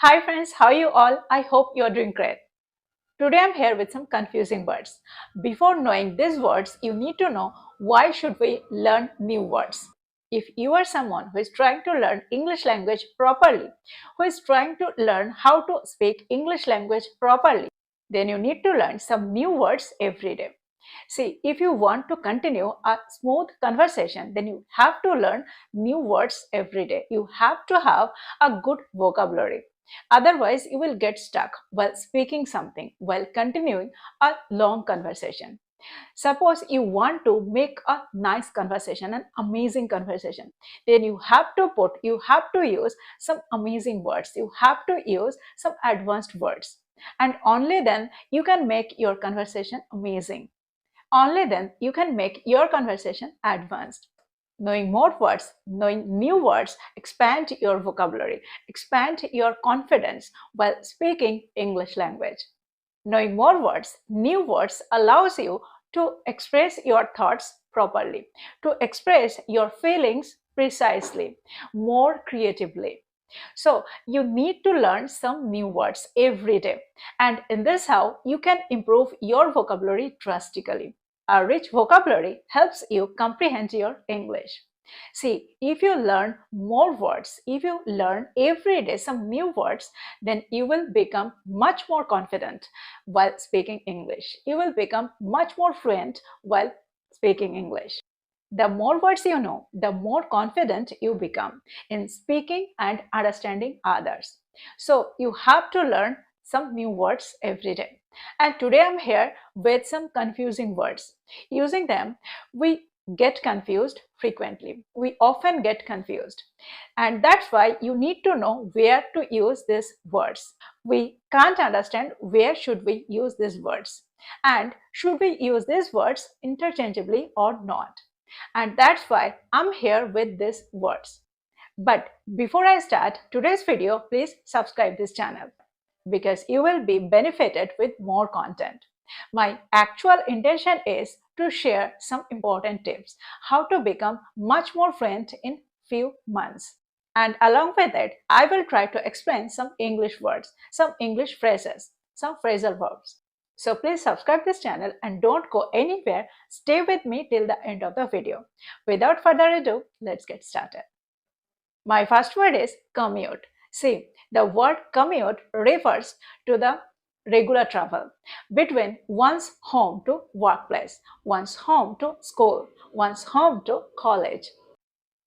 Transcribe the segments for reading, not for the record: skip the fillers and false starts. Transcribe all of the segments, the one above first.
Hi friends, how are you all? I hope you are doing great. Today I'm here with some confusing words. Before knowing these words, you need to know why should we learn new words. If you are someone who is trying to learn English language properly, who is trying to learn how to speak English language properly, then you need to learn some new words every day. See, if you want to continue a smooth conversation, then you have to learn new words every day. You have to have a good vocabulary. Otherwise, you will get stuck while speaking something, while continuing a long conversation. Suppose you want to make a nice conversation, an amazing conversation, then you have to use some amazing words. You have to use some advanced words. And only then you can make your conversation amazing. Only then you can make your conversation advanced. Knowing more words, knowing new words, expand your vocabulary, expand your confidence while speaking English language. Knowing more words, new words allows you to express your thoughts properly, to express your feelings precisely, more creatively. So you need to learn some new words every day. And in this how you can improve your vocabulary drastically. A rich vocabulary helps you comprehend your English. See, if you learn more words, if you learn every day some new words, then you will become much more confident while speaking English. You will become much more fluent while speaking English. The more words you know, the more confident you become in speaking and understanding others. So you have to learn some new words every day. And today I'm here with some confusing words. Using them, we get confused frequently. We often get confused. And that's why you need to know where to use these words. We can't understand where should we use these words. And should we use these words interchangeably or not? And that's why I'm here with these words. But before I start today's video, please subscribe this channel because you will be benefited with more content. My actual intention is to share some important tips how to become much more fluent in few months. And along with it, I will try to explain some English words, some English phrases, some phrasal verbs. So please subscribe this channel and don't go anywhere. Stay with me till the end of the video. Without further ado, let's get started. My first word is commute. See, the word commute refers to the regular travel between one's home to workplace, one's home to school, one's home to college,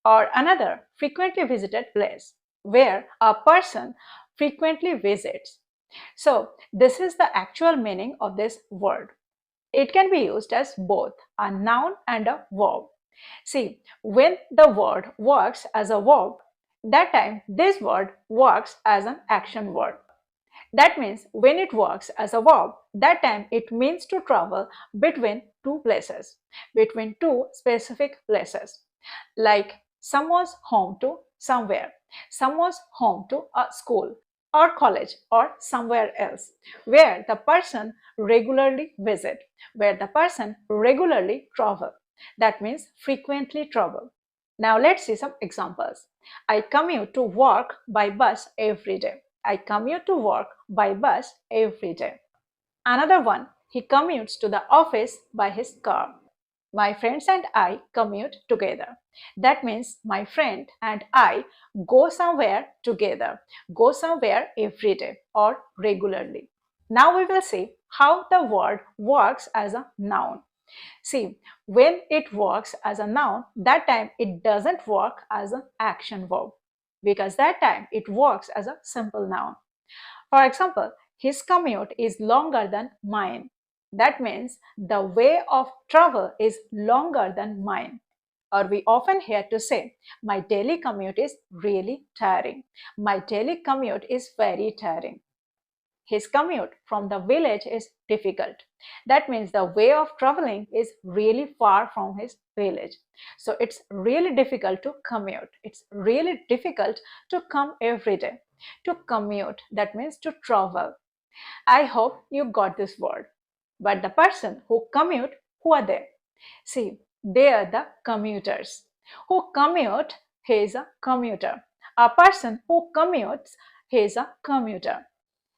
or another frequently visited place where a person frequently visits. So, this is the actual meaning of this word. It can be used as both a noun and a verb. See, when the word works as a verb, that time this word works as an action word. That means when it works as a verb, that time it means to travel between two places, between two specific places, like someone's home to somewhere, someone's home to a school or college or somewhere else, where the person regularly visit, where the person regularly travel. That means frequently travel. Now let's see some examples. I commute to work by bus every day. I commute to work by bus every day. Another one, he commutes to the office by his car. My friends and I commute together. That means my friend and I go somewhere together, go somewhere every day or regularly. Now we will see how the word works as a noun. See, when it works as a noun, that time it doesn't work as an action verb because that time it works as a simple noun. For example, his commute is longer than mine. That means the way of travel is longer than mine. Or we often hear to say, my daily commute is really tiring. My daily commute is very tiring. His commute from the village is difficult. That means the way of traveling is really far from his village. So it's really difficult to commute. It's really difficult to come every day. To commute, that means to travel. I hope you got this word. But the person who commute, who are they? See, they are the commuters. Who commute, he is a commuter. A person who commutes, he is a commuter.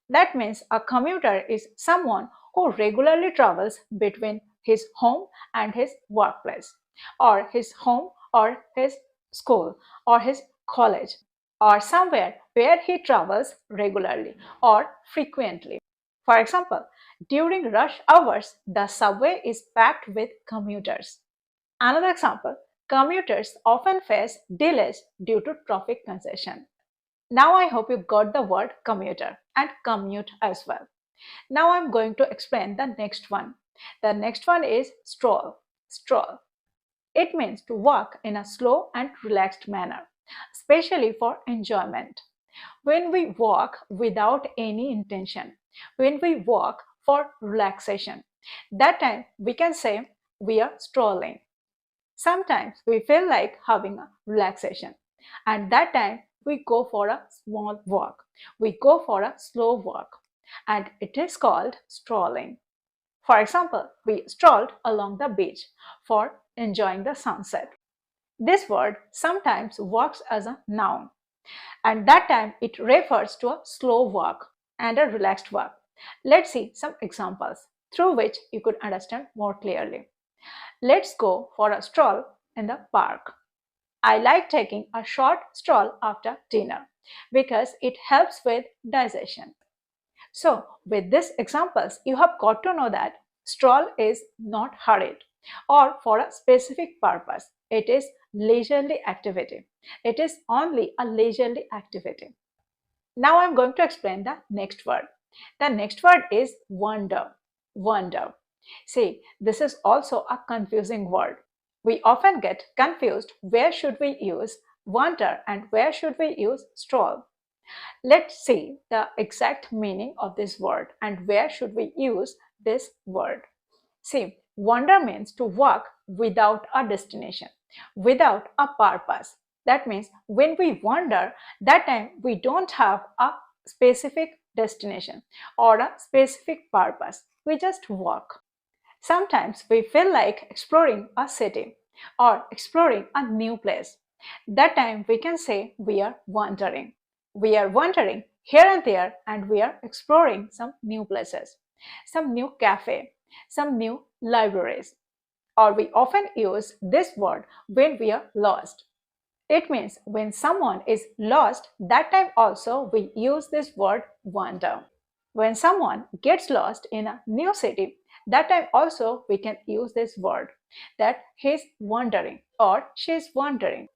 That means a commuter is someone who regularly travels between his home and his workplace, or his home or his school, or his college, or somewhere where he travels regularly or frequently. For example, during rush hours, the subway is packed with commuters. Another example, commuters often face delays due to traffic congestion. Now I hope you got the word commuter and commute as well. Now I'm going to explain the next one. The next one is stroll. Stroll. It means to walk in a slow and relaxed manner, especially for enjoyment. When we walk without any intention, when we walk for relaxation, that time we can say we are strolling. Sometimes we feel like having a relaxation, and that time we go for a small walk. We go for a slow walk, and it is called strolling. For example, we strolled along the beach for enjoying the sunset. This word sometimes works as a noun, and that time it refers to a slow walk and a relaxed walk. Let's see some examples through which you could understand more clearly. Let's go for a stroll in the park. I like taking a short stroll after dinner because it helps with digestion. So, with these examples, you have got to know that stroll is not hurried or for a specific purpose. It is leisurely activity. It is only a leisurely activity. Now I'm going to explain the next word. The next word is wander. Wander. See, this is also a confusing word. We often get confused where should we use wander and where should we use stroll. Let's see the exact meaning of this word and where should we use this word. See, wander means to walk without a destination, without a purpose. That means when we wander, that time we don't have a specific destination or a specific purpose. We just walk. Sometimes we feel like exploring a city or exploring a new place. That time we can say we are wandering. We are wandering here and there and we are exploring some new places, some new cafe, some new libraries. Or we often use this word when we are lost. It means when someone is lost, that time also we use this word wander. When someone gets lost in a new city, that time also we can use this word that he's wandering or she's wandering.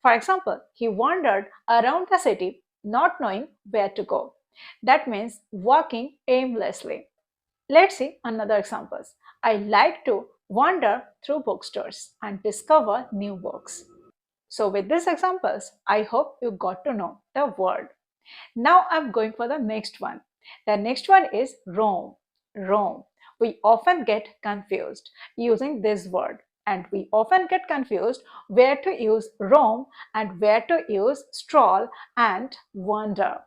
For example, he wandered around the city not knowing where to go. That means walking aimlessly. Let's see another examples. I like to wander through bookstores and discover new books. So with these examples, I hope you got to know the word. Now I'm going for the next one. The next one is roam. Roam. We often get confused using this word and we often get confused where to use roam and where to use stroll and wander.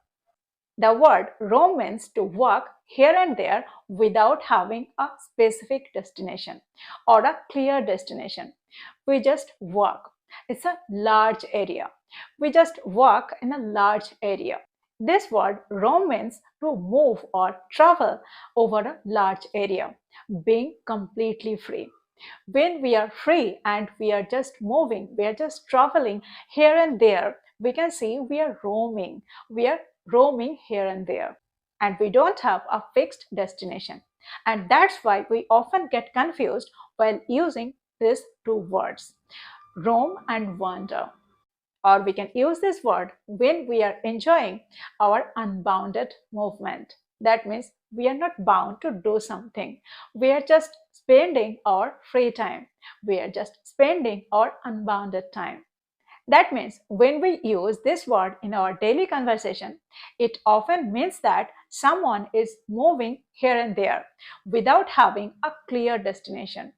The word roam means to walk here and there without having a specific destination or a clear destination. We just walk. It's a large area. We just walk in a large area. This word roam means to move or travel over a large area, being completely free. When we are free and we are just moving, we are just traveling here and there, we can see we are roaming. We are roaming here and there. And we don't have a fixed destination. And that's why we often get confused while using these two words, roam and wander. Or we can use this word when we are enjoying our unbounded movement. That means we are not bound to do something. We are just spending our free time. We are just spending our unbounded time. That means when we use this word in our daily conversation, it often means that someone is moving here and there without having a clear destination.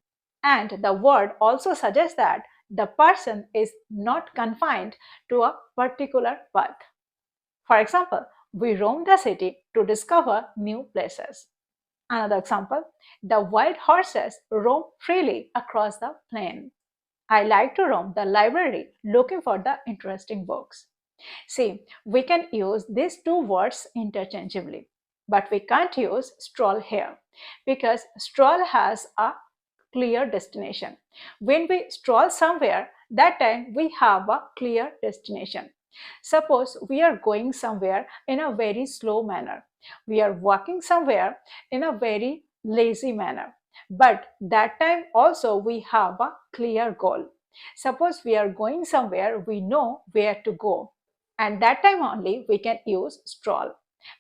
And the word also suggests that the person is not confined to a particular path. For example, we roam the city to discover new places. Another example, the wild horses roam freely across the plain. I like to roam the library looking for the interesting books. See, we can use these two words interchangeably, but we can't use stroll here because stroll has a clear destination. When we stroll somewhere, that time we have a clear destination. Suppose we are going somewhere in a very slow manner. We are walking somewhere in a very lazy manner. But that time also we have a clear goal. Suppose we are going somewhere, we know where to go. And that time only we can use stroll.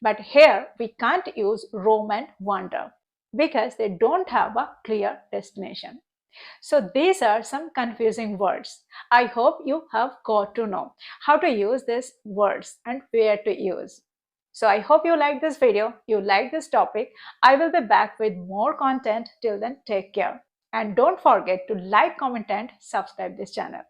But here we can't use roam and wander because they don't have a clear destination. So these are some confusing words. I hope you have got to know how to use these words and where to use. So I hope you like this video, you like this topic. I will be back with more content. Till then, take care. And don't forget to like, comment and subscribe this channel.